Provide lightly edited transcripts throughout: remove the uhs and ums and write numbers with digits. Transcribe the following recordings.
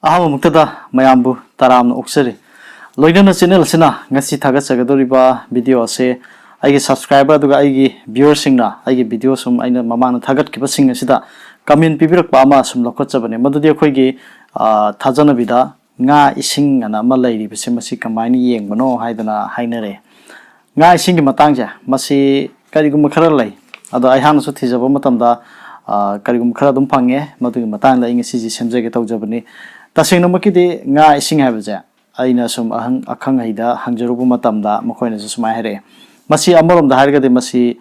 ahama muktada mayambu taramna oksari loidana channel sina ngasi thaga chagadoriba video ase aigi subscriber duga aigi viewer singna aigi video sum aina mamana thagat kiba sing asida comment pibirak pa ama sum lokochabane madudi akhoi thajana bida nga ising ana ma lairi bise masi kamaini yengbano haidana hainare nga ising gi matang ja masi karigum khara lai ado ai hanu su thijaba matamda karigum khara dum phange madui matang la ingi siji semjage tawjabani tasing namakidi nga ising habaja aina sum ahang akhang haida hangjarubu matamda makoina su sumai hare masi amorom da hargade masi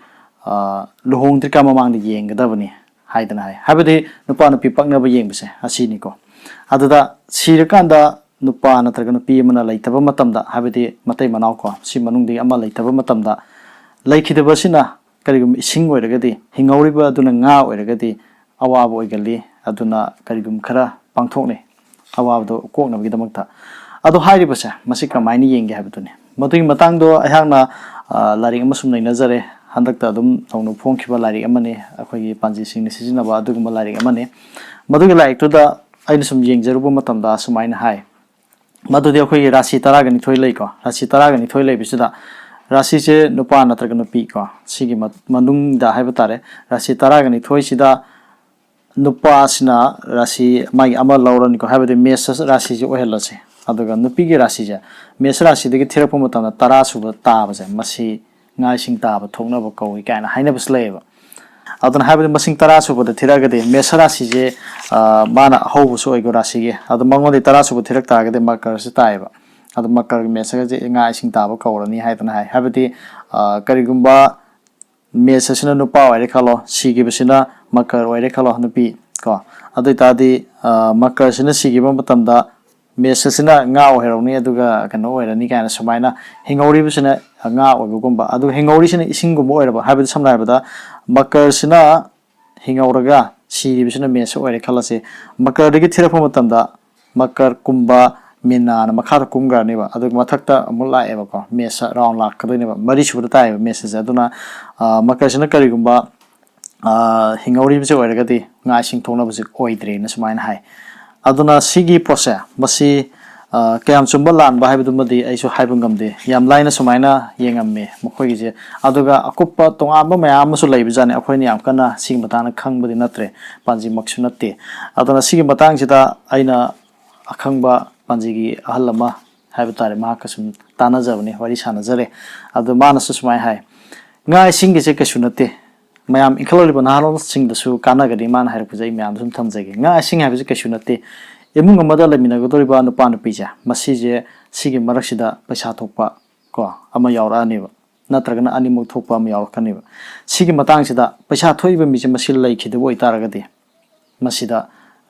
lohong trika mamang di yenggadabani haidana hai habade nupa nupi paknaba yengbase asini ko aduda sirakanda nupa natraga nupi amana laitaba matamda habade matai manaw ko si manungdi ama laitaba matamda laikhidabasina karigum ising oiragadi hingauriba aduna nga oiragadi awabo oigali aduna karigum khara pangthokne awabdo koknabgidamakta ado hairibase masi kamaini yenge habadune madui matangdo ayhangna laring amasum nainajare handakta adum thongno phongkhiba laring amane akhoi panji singni sijinaba adugumba laring amane madugi laik tuda aina sum yengjaruba matamda sumaina hai madudi akhoi rasi taragani thoi lei ko rasi taragani thoi lei bisida rasi je nupa natraga nupi ko sigi manung da haibatare rasi taragani thoi sida nupa sina rasi mai ama lauran ko habade mesa rasi je ohelase aduga nupi gi rasi je mesa rasi de thirakpa matamda tara suba taba je masi ngai sing taba thokna ba koi kaina haina busleba aduna habade masing tara suba de thiragade mesa rasi je mana hobu so ego rasi ge adu mangode tara suba thirak tagade makar se taiba adu makar mesa je ngai sing taba kaurani haidana hai habade karigumba mesa sina nupa waire khalo sigi besina makar waire khalo nupi ko adu tadi makar sina sigi ba matamda mesa sina nga oheroni aduga kano oirani kana sumaina hingauri bisina nga oibugumba adu hingauri sina isingumba oiraba habade samna habada makar sina hingauraga siri bisina mesa oire khalase makar degi thirapha matamda makar kumba mina na makhata kumga neba adu mathakta amula eba ko mesa round lakh kadoineba mari subda tai mesa aduna makar sina karigumba hingauri bise oiragadi nga sing thongna bise oidre na sumaina hai aduna sigi pose basi kayam chumba lan ba haibudumadi aisu haibungamde yam laina sumaina yengamme mokhoigi je aduga akuppa tongamba mayam su leibjane akhoini yam kana sigi matana khangbadi natre panji maksu natte aduna sigi matang sida aina akhangba panjigi ahallama haibutare mahakasum tanajabani wari sanajare adu manasu sumai hai ngai singi je kasu natte mayam inkhali banalo sing dasu kanagadi man hairpujai mayam sum thamjage ngai sing haibje kasu natte emung amada lamina godoriba nupa nupija masije sigi maraksida paisa thokpa ko ama yaura aniba natragana animu thokpa ama yaura kaniba sigi matang sida paisa thoiba mije masil laikhidebo itaragadi masida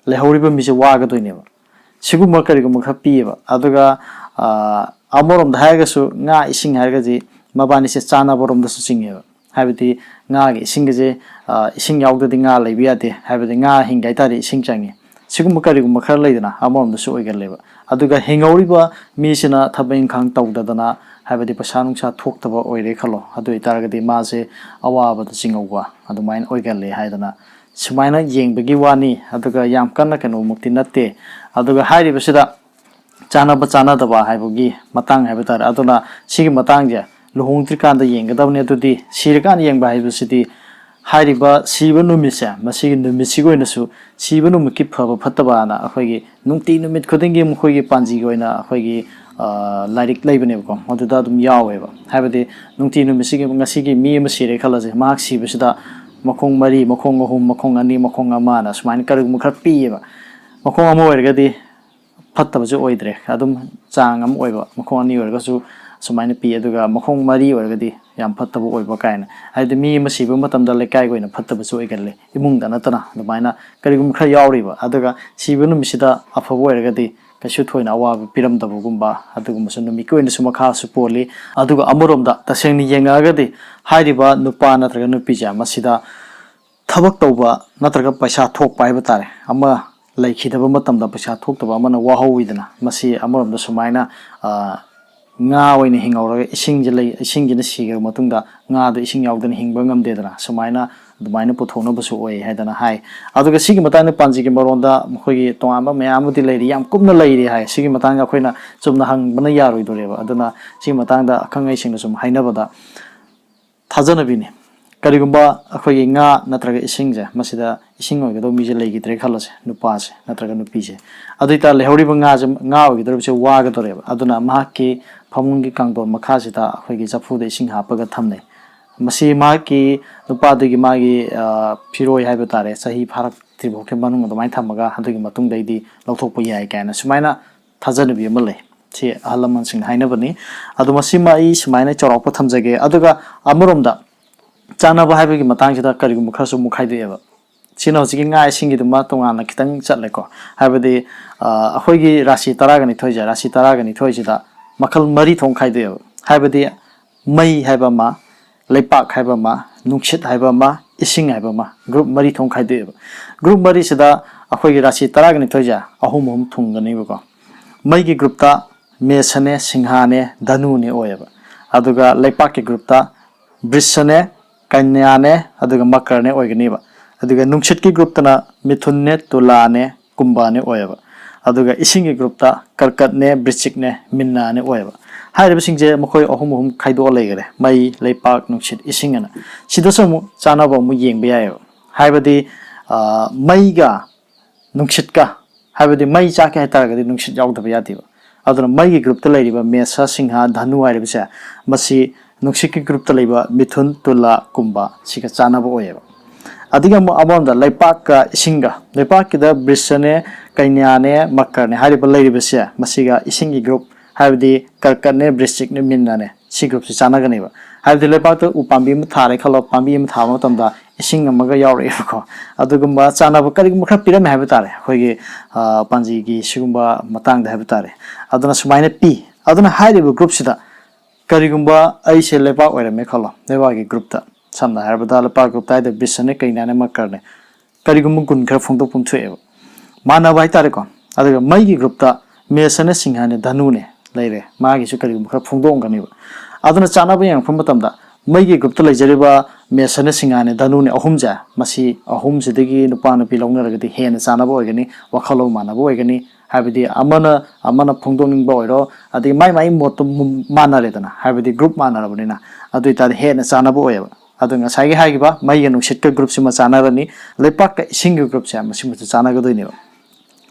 lehoriba mije wagadoineba siguma kariguma khapiba aduga amorom dhaigasu nga ising hargaji mabani se chana borom dasu chingeba habiti nga gi isingje ising yaudadi nga lebiate habiti nga hingai tari ising changi siguma kariguma khar leidana amorom dasu oigaleba aduga hingauriba misina thabain khang tawdadana habiti pasanung sa thoktaba oire khalo adu itaragadi maase awaba da chingauwa adu main oigalle haidana sumaina yengbagi wani aduga yam kanna kanu mukti natte aduga hairi basida chana daba haibugi matang haibatar aduna sigi matang ja luhung trikanda yenggadabne adudi sirikan yengba haibusidi hairiba siba numise masigi numisi goinasu siba numiki phaba phattaba na akhoi nungti numit khodingi mkhoi panji goina akhoi lairik leibane ko aduda dum yaweba haibade nungti numisi gi ngasigi mi ma sire khalaje mak sibasida makong mari makong ahum makong ani makong ama na sumain karugum khar pieba makong ama oirgadi phattaba ju oidre adum chang am oiba makong ani oirgasu sumain pi aduga makong mari oirgadi yam phattaba oiba kaina haide mi masiba matamda lekai goina phattaba ju oigalle imung da natana dumaina karigum khar yawriba aduga sibanu misida afabo oirgadi kasu thoina awa piramdaba gumba adugum su numi koina su makha su poli aduga amoromda tasengni yengagadi hairiba nupa natraga nupi ja masida thabak tawba natraga paisa thokpa haibutare ama laikhidaba matamda paisa thoktaba amana wahowidana masi amoromda sumaina nga oina hingawraga isingje lei isingjina siga matungda nga da ising yaudana hingba ngamdedana sumaina dumaina puthona basu oi haidana hai aduga sigi matana panji gi maronda mkhoi tongamba mayamudi leiri yam kumna leiri hai sigi matanga khoina chumna hangbana yaroi doreba aduna sigi matangda akhangai singna sum hainabada thajana bini karigumba akhoi nga natraga isingje masida ising oi gado mije leigi tre khalase nupa se natraga nupi se aduita lehori nga nga oi gado se wa ga doreba aduna mahaki phamungi kangdor makhasida akhoi gi jafuda ising hapaga thamne masi mahaki nupa dagi magi phiroi haiba tare sahi pharak tribokhe manung adumai thamaga hadugi matung daidi lauthokpa yai kaina sumaina thajana bi amale si ahalaman sing hainabani adu masi mai sumaina chorokpa thamjage aduga amuromda chanaba haibagi matangsida karigum khasu mukhaideeba sina hosigi nga isingi duma tongana kitang chatleko haibadi akhoigi rashi taragani thoija rashi taragani thoijida makhal mari thong khaideeba haibadi mai haiba ma leipak haiba ma nungshit haiba ma ising haiba ma group mari thong khaideeba group mari sida akhoigi rashi taragani thoija ahum thungani bako mai gi group ta mesane singhane dhanu ne oyeba aduga leipak ki group ta brishane kanya ne aduga makar ne oigani ba aduga nungshit ki group tana mithun ne tula ne kumba ne oyeba aduga ising ki group ta karkat ne brichik ne minna ne oyeba hairiba singje mkhoi ahum khaido leigare mai leipak nungshit ising ana sidasamu chanaba mu yengba yayo haibadi mai ga nungshit ka haibadi mai cha ka taragadi nungshit yaudaba yadiba aduna mai gi group ta leiriba mesa singha dhanu hairiba sa masi nungshit ki group ta leiba mithun tula kumba siga chanaba oyeba adiga mo amonda leipak ka isinga leipak ki da brishane kanya ne makar ne hairiba leiriba sa masiga ising gi group haibadi karkat ne brishik ne minna ne si group si chanagani ba haibadi leipak ta upambi mu thare khalo pambi mu thama tamda ising amaga yaure ko adugumba chanaba karigum khra piram haiba tare khoigi panji gi sigumba matang da haiba tare aduna sumaina pi aduna hairiba group sida karigumba ai se leipak oirame khalo leipak gi group ta samna harbada leipak group ta da bisane kaina ne makar ne karigum gun khra phongdok pumthueba mana bai tare ko aduga mai gi group ta mesane singhane dhanu ne leire magi su karigum khra phongdong gani ba aduna chanaba yang phum matamda mai gi group ta leijariba mesane singhane dhanu ne ahumja masi ahum sidagi nupa nupi launaragadi hena chanaba oigani wakhalo manaba oigani haibadi amana phongdong ba oiro adi mai mot manaredana haibadi group manarabnina adu ita hena chanaba oiba adu ngasai gi haigiba mai ga nungshit ka group sima chanarani leipak ka ising group sa masi mu chanagadoi ne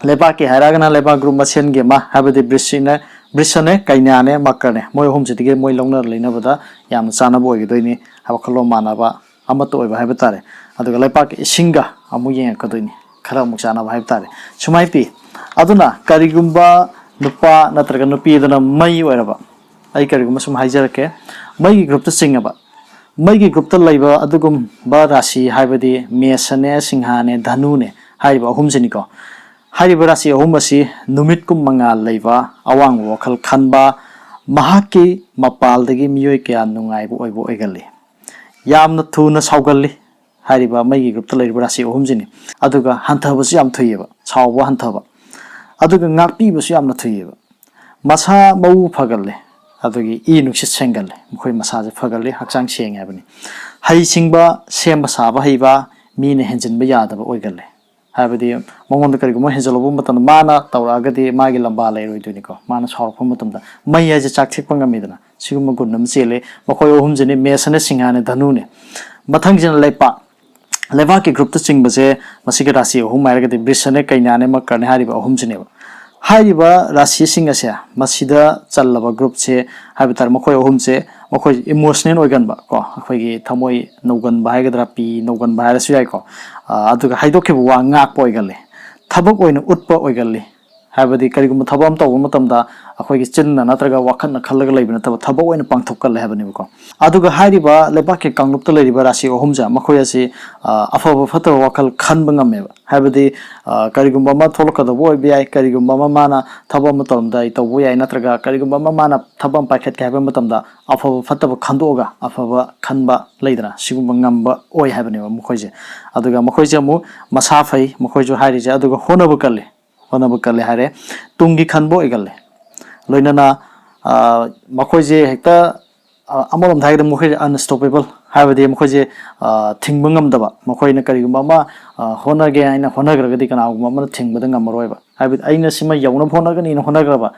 leipak ki hairagana leipak group masen ge ma haibadi brishane kainane makane moi hom sitige moi longnar leina bada yam chanaba oigidoini habakhalo manaba amato oiba haibetare aduga leipak isinga amu yeng kadoini khara mu chanaba haibetare sumai pi aduna karigumba nupa natraga nupi dana mai oiraba ai karigumba sum haijarake mai gi group ta singaba mai gi group ta laiba adugum ba rashi haibadi mesane singhane dhanu ne haiba ahum siniko haiba rashi ahum asi numit kum mangal laiba awang wakhal khanba mahaki mapal dagi miyoi kya nungai bu oibo oigali yamna thuna saugalli haiba mai gi group ta laiba rashi ahum jini aduga hanthaba su yam thuyeba chawba hanthaba aduga ngakpi bu su yamna thuyeba masa mau phagalle adugi I nungshit sengalle mkhoi masa je phagalle hakchang seng habani hai singba semba saba haiba mine henjinba yadaba oigalle habadi mongonda karigum henjalobu matan mana tawragadi magi lamba leiroi duniko mana chawrpum matamda mai aje chakthik pangamidana sigum gunnam chele mkhoi ohum jene mesane singhane dhanune mathang jena leipa ki group ta chingbase masiga rashi ohum mairagadi brishane kainane makarne hariba ohum jineba hariba rashi singa se masida challaba group che habitar mkhoi ohum che mkhoi emotional oiganba ko akhoi gi thamoi nogan bahai gadra pi nogan bahai su yai ko aduga haidokhe wa ngak poigale thabak oina utpa oigale habadi karigum thabam taw matamda akhoi gi chinna natraga wakhan khallaga leibna thabak oina pangthokal habani ko aduga hariba lepak ke kanglup ta leriba rashi ohumja makhoi asi afaba phata wakhal khanba ngame habadi karigum ma tholka da boy bi ai karigum mana thabam matamda I taw yai natraga karigum mana thabam pakhet ka habam matamda afaba phata khandoga afaba khanba leidra sigum ngamba oi habani makhoi je aduga makhoi je mu masafai makhoi jo hari je aduga honaba kalle hare tungi khanbo egalle loinana ꯃꯈꯣꯏꯁꯦ ꯍꯦꯛꯇ ꯑꯃꯔꯣꯝꯗ ꯍꯥꯏꯔꯒꯗꯤ ꯃꯈꯣꯏꯁꯦ ꯑꯟꯁꯇꯣꯄꯦꯕꯜ ꯍꯥꯏꯕꯗꯤ ꯃꯈꯣꯏꯁꯦ ꯊꯤꯡꯕ ꯉꯝꯗꯕ ꯃꯈꯣꯏꯅ ꯀꯔꯤꯒꯨꯝꯕ ꯑꯃ ꯍꯣꯠꯅꯒꯦ ꯍꯥꯏꯅ ꯍꯣꯠꯅꯈ꯭ꯔꯒꯗꯤ ꯀꯅꯥꯒꯨꯝꯕ ꯑꯃꯅ ꯊꯤꯡꯕꯗ ꯉꯝꯃꯔꯣꯏꯕ ꯍꯥꯏꯕꯗꯤ ꯑꯩꯅ ꯁꯤꯃ ꯌꯧꯅꯕ ꯍꯣꯠꯅꯒꯅꯤꯅ ꯍꯣꯠꯅꯈ꯭ꯔꯕ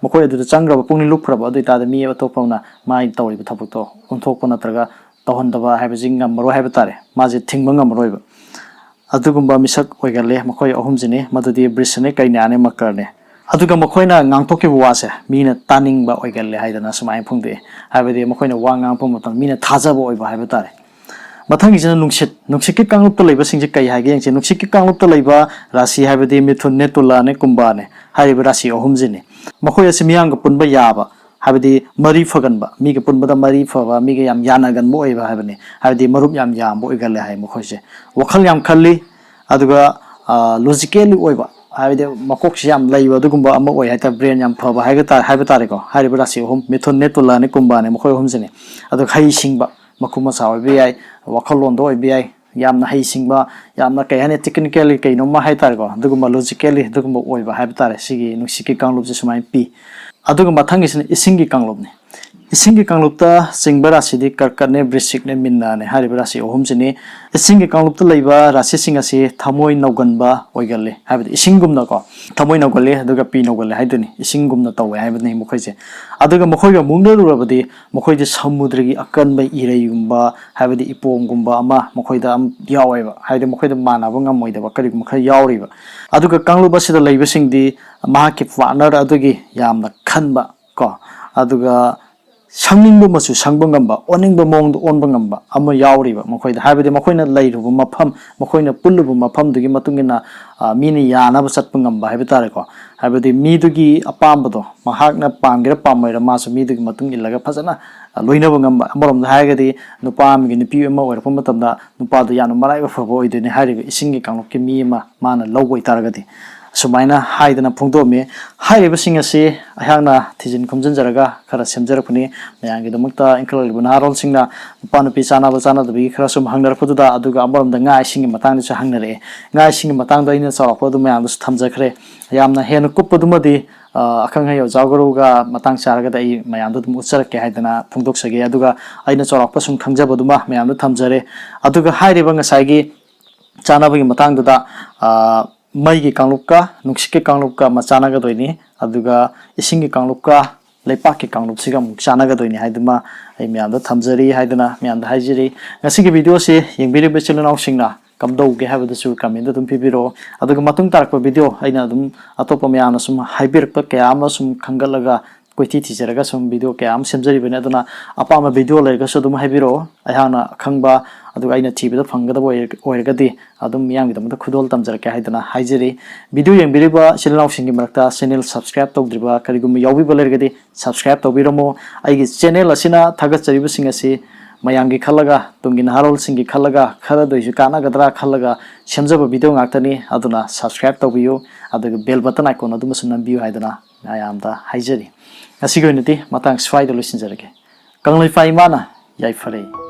ꯃꯈꯣꯏ ꯑꯗꯨꯗ ꯆꯪꯈ꯭ꯔꯕ ꯄꯨꯛꯅꯤꯡ ꯂꯨꯞꯈ꯭ꯔꯕ ꯑꯗꯨ ꯑꯣꯏꯇꯥꯔꯗꯤ ꯃꯤ ꯑꯇꯣꯞꯄ ꯑꯃꯅ ꯃꯥꯒꯤ ꯇꯧꯔꯤꯕ ꯊꯕꯛꯇꯣ ꯑꯣꯟꯊꯣꯛꯄ ꯅꯠꯇ꯭ꯔꯒ ꯇꯧꯍꯟꯗꯕ ꯍꯥꯏꯕꯁꯤ ꯉꯝꯃꯔꯣꯏ ꯍꯥꯏꯕ ꯇꯥꯔꯦ ꯃꯥꯁꯦ ꯊꯤꯡꯕ ꯉꯝꯃꯔꯣꯏꯕ ꯑꯗꯨꯒꯨꯝꯕ ꯃꯤꯁꯛ ꯑꯣꯏꯒꯜꯂꯦ ꯃꯈꯣꯏ ꯑꯍꯨꯝꯁꯤꯅꯤ ꯃꯗꯨꯗꯤ ꯕ꯭ꯔꯤꯁꯅꯦ ꯀꯩꯅꯥꯅꯦ ꯃꯀꯔꯅꯦ ꯑꯗꯨꯒ ꯃꯈꯣꯏꯅ ꯉꯥꯡꯊꯣꯛꯈꯤꯕ ꯋꯥꯁꯦ ꯃꯤꯅ ꯇꯥꯅꯤꯡꯕ ꯑꯣꯏꯒꯜꯂꯦ ꯍꯥꯏꯗꯅ ꯁꯨꯃꯥꯏꯅ ꯐꯣꯡꯗꯣꯛꯑꯦ ꯍꯥꯏꯕꯗꯤ ꯃꯈꯣꯏꯅ ꯋꯥ ꯉꯥꯡꯉꯛꯄ ꯃꯇꯝꯗ ꯃꯤꯅ ꯊꯥꯖꯕ ꯑꯣꯏꯕ ꯍꯥꯏꯕ ꯇꯥꯔꯦ ꯃꯊꯪꯒꯤꯁꯤꯅ ꯅꯨꯡꯁꯤꯠꯀꯤ ꯀꯥꯡꯂꯨꯞꯇ ꯂꯩꯕꯁꯤꯡꯁꯦ ꯀꯩ ꯍꯥꯏꯒꯦ ꯌꯦꯡꯁꯤ ꯅꯨꯡꯁꯤꯠꯀꯤ ꯀꯥꯡꯂꯨꯞꯇ ꯂꯩꯕ ꯔꯥꯁꯤ ꯍꯥꯏꯕꯗꯤ ꯃꯤꯊꯨꯟꯅꯦ ꯇꯨꯂꯥꯅꯦ ꯀꯨꯝꯕꯥꯅꯦ ꯍꯥꯏꯔꯤꯕ ꯔꯥꯁꯤ ꯑꯍꯨꯝꯁꯤꯅꯤ ꯃꯈꯣꯏ ꯑꯁꯤ ꯃꯤꯌꯥꯝꯒ ꯄꯨꯟꯕ ꯌꯥꯕ ꯍꯥꯏꯕꯗꯤ ꯃꯔꯤ ꯐꯒꯟꯕ ꯃꯤꯒ ꯄꯨꯟꯕꯗ ꯃꯔꯤ ꯐꯕ ꯃꯤꯒ ꯌꯥꯝ ꯌꯥꯅꯒꯟꯕ ꯑꯣꯏꯕ ꯍꯥꯏꯕꯅꯤ ꯍꯥꯏꯕꯗꯤ ꯃꯔꯨꯞ ꯌꯥꯝ ꯌꯥꯝꯕ ꯑꯣꯏꯒꯜꯂꯦ ꯍꯥꯏ ꯃꯈꯣꯏꯁꯦ ꯋꯥꯈꯜ ꯌꯥꯝ ꯈꯜꯂꯤ ꯑꯗꯨꯒ ꯂꯣꯖꯤꯀꯦꯜꯂꯤ ꯑꯣꯏꯕ ꯍꯥꯏꯕꯗꯤ ꯃꯀꯣꯛꯁꯤ ꯌꯥꯝ ꯂꯩꯕ ꯑꯗꯨꯒꯨꯝꯕ ꯑꯃ ꯑꯣꯏ ꯍꯥꯏꯇꯥꯔꯦ ꯕ꯭ꯔꯦꯟ ꯌꯥꯝ ꯐꯕ ꯍꯥꯏꯕ ꯇꯥꯔꯦꯀꯣ ꯍꯥꯏꯔꯤꯕ ꯔꯥꯁꯤ ꯑꯍꯨꯝ ꯃꯤꯊꯨꯟꯅꯦ ꯇꯨꯂꯥꯅꯦ ꯀꯨꯝꯕꯥꯅꯦ ꯃꯈꯣꯏ ꯑꯍꯨꯝꯁꯤꯅꯤ ꯑꯗꯨꯒ ꯍꯩꯁꯤꯡꯕ ꯃꯈꯨ ꯃꯁꯥ ꯑꯣꯏꯕ ꯌꯥꯏ ꯋꯥꯈꯜꯂꯣꯟꯗ ꯑꯣꯏꯕ ꯌꯥꯏ ꯌꯥꯝꯅ ꯍꯩꯁꯤꯡꯕ ꯌꯥꯝꯅ ꯀꯩ ꯍꯥꯏꯅꯤ ꯇꯦꯛꯅꯤꯀꯦꯜꯂꯤ ꯀꯩꯅꯣꯝꯃ ꯍꯥꯏꯇꯥꯔꯦꯀꯣ ꯑꯗꯨꯒꯨꯝꯕ ꯂꯣꯖꯤꯀꯦꯜꯂꯤ ꯑꯗꯨꯒꯨꯝꯕ ꯑꯣꯏꯕ ꯍꯥꯏꯕ ꯇꯥꯔꯦ ꯁꯤꯒꯤ ꯅꯨꯡꯁꯤꯠꯀꯤ ꯀꯥꯡꯂꯨꯞꯁꯦ ꯁꯨꯃꯥꯏꯅ ꯄꯤ ꯑꯗꯨꯒ ꯃꯊꯪꯒꯤꯁꯤꯅ ꯏꯁꯤꯡꯒꯤ ꯀꯥꯡꯂꯨꯞꯅꯤ ꯏꯁꯤꯡꯒꯤ ꯀꯥꯡꯂꯨꯞꯇ ꯆꯤꯡꯕ ꯔꯥꯁꯤꯗꯤ ꯀꯔꯀꯠꯅꯦ ꯕ꯭ꯔꯤꯁꯤꯛꯅꯦ ꯃꯤꯟꯅꯅꯦ ꯍꯥꯏꯔꯤꯕ ꯔꯥꯁꯤ ꯑꯍꯨꯝꯁꯤꯅꯤ ꯏꯁꯤꯡꯒꯤ ꯀꯥꯡꯂꯨꯞꯇ ꯂꯩꯕ ꯔꯥꯁꯤꯁꯤꯡ ꯑꯁꯤ ꯊꯃꯣꯏ ꯅꯧꯒꯟꯕ ꯑꯣꯏꯒꯜꯂꯤ ꯍꯥꯏꯕꯗꯤ ꯏꯁꯤꯡꯒꯨꯝꯅꯀꯣ ꯊꯃꯣꯏ ꯅꯧꯒꯜꯂꯤ ꯑꯗꯨꯒ ꯄꯤ ꯅꯧꯒꯜꯂꯤ ꯍꯥꯏꯗꯨꯅꯤ ꯏꯁꯤꯡꯒꯨꯝꯅ ꯇꯧꯋꯦ ꯍꯥꯏꯕꯅꯤ ꯃꯈꯣꯏꯁꯦ ꯑꯗꯨꯒ ꯃꯈꯣꯏꯒ ꯃꯨꯛꯅꯔꯨꯔꯕꯗꯤ ꯃꯈꯣꯏꯁꯦ ꯁꯃꯨꯗ꯭ꯔꯒꯤ ꯑꯀꯟꯕ ꯏꯔꯩꯒꯨꯝꯕ ꯍꯥꯏꯕꯗꯤ ꯏꯄꯣꯝꯒꯨꯝꯕ ꯑꯃ ꯃꯈꯣꯏꯗ ꯌꯥꯎꯋꯦꯕ ꯍꯥꯏꯕꯗꯤ ꯃꯈꯣꯏꯗ ꯃꯥꯟꯅꯕ ꯉꯝꯃꯣꯏꯗꯕ ꯀꯔꯤꯒꯨꯝꯕ ꯈꯔ ꯌꯥꯎꯔꯤꯕ ꯑꯗꯨꯒ ꯀꯥꯡꯂꯨꯞ ꯑꯁꯤꯗ ꯂꯩꯕꯁꯤꯡꯗꯤ ꯃꯍꯥꯛꯀꯤ ꯄꯥꯔꯠꯅꯔ ꯑꯗꯨꯒꯤ ꯌꯥꯝꯅ ꯈꯟꯕ ꯀꯣ ꯑꯗꯨꯒ ꯁꯪꯅꯤꯡꯕ ꯃꯆꯨ ꯁꯪꯕ ꯉꯝꯕ ꯑꯣꯟꯅꯤꯡꯕ ꯃꯑꯣꯡꯗ ꯑꯣꯟꯕ ꯉꯝꯕ ꯑꯃ ꯌꯥꯎꯔꯤꯕ ꯃꯈꯣꯏꯗ ꯍꯥꯏꯕꯗꯤ ꯃꯈꯣꯏꯅ ꯂꯩꯔꯨꯕ ꯃꯐꯝ ꯃꯈꯣꯏꯅ ꯄꯨꯜꯂꯨꯕ ꯃꯐꯝꯗꯨꯒꯤ ꯃꯇꯨꯡ ꯏꯟꯅ ꯃꯤꯅ ꯌꯥꯅꯕ ꯆꯠꯄ ꯉꯝꯕ ꯍꯥꯏꯕ ꯇꯥꯔꯦꯀꯣ ꯍꯥꯏꯕꯗꯤ ꯃꯤꯗꯨꯒꯤ ꯑꯄꯥꯝꯕꯗꯣ ꯃꯍꯥꯛꯅ ꯄꯥꯝꯒꯦꯔꯥ ꯄꯥꯝꯃꯣꯏꯔꯥ ꯃꯥꯁꯨ ꯃꯤꯗꯨꯒꯤ ꯃꯇꯨꯡ ꯏꯜꯂꯒ ꯐꯖꯅ ꯂꯣꯏꯅꯕ ꯉꯝꯕ ꯑꯃꯔꯣꯝꯗ ꯍꯥꯏꯔꯒꯗꯤ ꯅꯨꯄꯥ ꯑꯃꯒꯤ ꯅꯨꯄꯤ ꯑꯃ ꯑꯣꯏꯔꯛꯄ ꯃꯇꯝꯗ ꯅꯨꯄꯥꯗꯣ ꯌꯥꯝꯅ ꯃꯔꯥꯏꯕꯛ ꯐꯕ ꯑꯣꯏꯗꯣꯏꯅꯤ ꯍꯥꯏꯔꯤꯕ ꯏꯁꯤꯡꯒꯤ ꯀꯥꯡꯂꯨꯞꯀꯤ ꯃꯤ ꯑꯃ ꯃꯥꯅ ꯂꯧꯕ ꯑꯣꯏꯇꯥꯔꯒꯗꯤ ꯁꯨꯃꯥꯏꯅ ꯍꯥꯏꯗꯅ ꯐꯣꯡꯗꯣꯛꯑꯝꯃꯤ ꯍꯥꯏꯔꯤꯕꯁꯤꯡ ꯑꯁꯤ ꯑꯩꯍꯥꯛꯅ ꯊꯤꯖꯤꯟ ꯈꯣꯝꯖꯤꯟꯖꯔꯒ ꯈꯔ ꯁꯦꯝꯖꯔꯛꯄꯅꯤ ꯃꯌꯥꯝꯒꯤꯗꯃꯛꯇ ꯏꯟꯈꯠꯂꯛꯂꯤꯕ ꯅꯍꯥꯔꯣꯜꯁꯤꯡꯅ ꯅꯨꯄꯥ ꯅꯨꯄꯤ ꯆꯥꯟꯅꯕ ꯆꯥꯟꯅꯗꯕꯒꯤ ꯈꯔ ꯁꯨꯝ ꯍꯪꯅꯔꯛꯄꯗꯨꯗ ꯑꯗꯨꯒ ꯑꯃꯔꯣꯝꯗ ꯉꯥ ꯏꯁꯤꯡꯒꯤ ꯃꯇꯥꯡꯗꯁꯨ ꯍꯪꯅꯔꯛꯑꯦ ꯉꯥ ꯏꯁꯤꯡꯒꯤ ꯃꯇꯥꯡꯗ ꯑꯩꯅ ꯆꯥꯎꯔꯥꯛꯄ ꯑꯗꯨ ꯃꯌꯥꯝꯗꯁꯨ ꯊꯝꯖꯈ꯭ꯔꯦ ꯌꯥꯝꯅ ꯍꯦꯟꯅ ꯀꯨꯞꯄꯗꯨꯃꯗꯤ ꯑꯈꯪ ꯑꯍꯩ ꯑꯣꯖꯥꯒꯨꯔꯨꯒ ꯃꯇꯥꯡ ꯆꯥꯔꯒꯗꯤ ꯑꯩ ꯃꯌꯥꯝꯗ ꯑꯗꯨꯝ ꯎꯠꯆꯔꯛꯀꯦ ꯍꯥꯏꯗꯅ ꯐꯣꯡꯗꯣꯛꯆꯒꯦ ꯑꯗꯨꯒ ꯑꯩꯅ ꯆꯥꯎꯔꯥꯛꯄ ꯁꯨꯝ ꯈꯪꯖꯕꯗꯨꯃ ꯃꯌꯥꯝꯗ ꯊꯝꯖꯔꯦ ꯑꯗꯨꯒ ꯍꯥꯏꯔꯤꯕ ꯉꯁꯥꯏꯒꯤ ꯆꯥꯅꯕꯒꯤ ꯃꯇꯥꯡꯗꯨꯗ ꯃꯩꯒꯤ ꯀꯥꯡꯂꯨꯞꯀ ꯅꯨꯡꯁꯤꯠꯀꯤ ꯀꯥꯡꯂꯨꯞꯀ ꯑꯃ ꯆꯥꯟꯅꯒꯗꯣꯏꯅꯤ ꯑꯗꯨꯒ ꯏꯁꯤꯡꯒꯤ ꯀꯥꯡꯂꯨꯞꯀ ꯂꯩꯄꯥꯛꯀꯤ ꯀꯥꯡꯂꯨꯞꯁꯤꯒ ꯑꯃꯨꯛ ꯆꯥꯟꯅꯒꯗꯣꯏꯅꯤ ꯍꯥꯏꯗꯨꯃ ꯑꯩ ꯃꯌꯥꯝꯗ ꯊꯝꯖꯔꯤ ꯍꯥꯏꯗꯨꯅ ꯃꯌꯥꯝꯗ ꯍꯥꯏꯖꯔꯤ ꯉꯁꯤꯒꯤ ꯚꯤꯗꯤꯑꯣꯁꯤ ꯌꯦꯡꯕꯤꯔꯤꯕ ꯏꯆꯤꯜ ꯏꯅꯥꯎꯁꯤꯡꯅ ꯀꯝꯗꯧꯒꯦ ꯍꯥꯏꯕꯗꯨꯁꯨ ꯀꯃꯦꯟꯇ ꯑꯗꯨꯝ ꯄꯤꯕꯤꯔꯛꯑꯣ ꯑꯗꯨꯒ ꯃꯇꯨꯡ ꯇꯥꯔꯛꯄ ꯚꯤꯗꯤꯑꯣ ꯑꯩꯅ ꯑꯗꯨꯝ ꯑꯇꯣꯞꯄ ꯃꯌꯥꯝꯅ ꯁꯨꯝ ꯍꯥꯏꯕꯤꯔꯛꯄ ꯀꯌా ꯑꯃ ꯁꯨꯝ ꯈꯟꯒꯠꯂꯒ ꯀꯣꯏꯊꯤ ꯊꯤꯖꯔꯒ ꯁꯨꯝ ꯚꯤꯗꯤꯑꯣ ꯀꯌꯥ ꯑꯃ ꯁꯦꯝꯖꯔꯤꯕꯅꯤ ꯑꯗꯨꯅ ꯑꯄꯥꯝꯕ ꯚꯤꯗꯤꯑꯣ ꯂꯩꯔꯒꯁꯨ ꯑꯗꯨꯝ ꯍꯥꯏꯕꯤꯔꯛꯑꯣ ꯑꯩꯍꯥꯛꯅ ꯑꯈꯪꯕ ꯑꯗꯨꯒ ꯑꯩꯅ ꯊꯤꯕꯗ ꯐꯪꯒꯗꯕ ꯑꯣꯏꯔꯒꯗꯤ ꯑꯗꯨꯝ ꯃꯤꯌꯥꯝꯒꯤꯗꯃꯛꯇ ꯈꯨꯗꯣꯜ ꯇꯝꯖꯔꯛꯀꯦ ꯍꯥꯏꯗꯅ ꯍꯥꯏꯖꯔꯤ ꯚꯤꯗꯤꯑꯣ ꯌꯦꯡꯕꯤꯔꯤꯕ ꯏꯆꯤꯜ ꯏꯅꯥꯎꯁꯤꯡꯒꯤ ꯃꯔꯛꯇ ꯆꯦꯅꯦꯜ ꯁꯕꯁꯀ꯭ꯔꯥꯏꯕ ꯇꯧꯗ꯭ꯔꯤꯕ ꯀꯔꯤꯒꯨꯝꯕ ꯌꯥꯎꯕꯤꯕ ꯂꯩꯔꯒꯗꯤ ꯁꯕꯁꯀ꯭ꯔꯥꯏꯕ ꯇꯧꯕꯤꯔꯝꯃꯣ ꯑꯩꯒꯤ ꯆꯦꯅꯦꯜ ꯑꯁꯤꯅ ꯊꯥꯒꯠꯆꯔꯤꯕꯁꯤꯡ ꯑꯁꯤ ꯃꯌꯥꯝꯒꯤ ꯈꯜꯂꯒ ꯇꯨꯡꯒꯤ ꯅꯍꯥꯔꯣꯜꯁꯤꯡꯒꯤ ꯈꯜꯂꯒ ꯈꯔꯗꯣꯏꯁꯨ ꯀꯥꯟꯅꯒꯗ꯭ꯔꯥ ꯈꯜꯂꯒ ꯁꯦꯝꯖꯕ ꯚꯤꯗꯤꯑꯣ ꯉꯥꯛꯇꯅꯤ ꯑꯗꯨꯅ ꯁꯕꯁꯀ꯭ꯔꯥꯏꯕ ꯇꯧꯕꯤꯌꯨ ꯑꯗꯨꯒ ꯕꯦꯜ ꯕꯇꯟ ꯑꯥꯏꯀꯣꯟ ꯑꯗꯨꯃꯁꯨ ꯅꯝꯕꯤꯌꯨ ꯍꯥꯏꯗꯅ ꯃꯌꯥꯝꯗ ꯍꯥꯏꯖꯔꯤ ꯉꯁꯤꯒꯤ ꯑꯣꯏꯅꯗꯤ ꯃꯇꯥꯡ ꯁ꯭ꯋꯥꯏꯗ ꯂꯣꯏꯁꯤꯟꯖꯔꯒꯦ ꯀꯪꯂꯩꯄꯥꯛ ꯏꯃꯥꯅ ꯌꯥꯏꯐꯔꯦ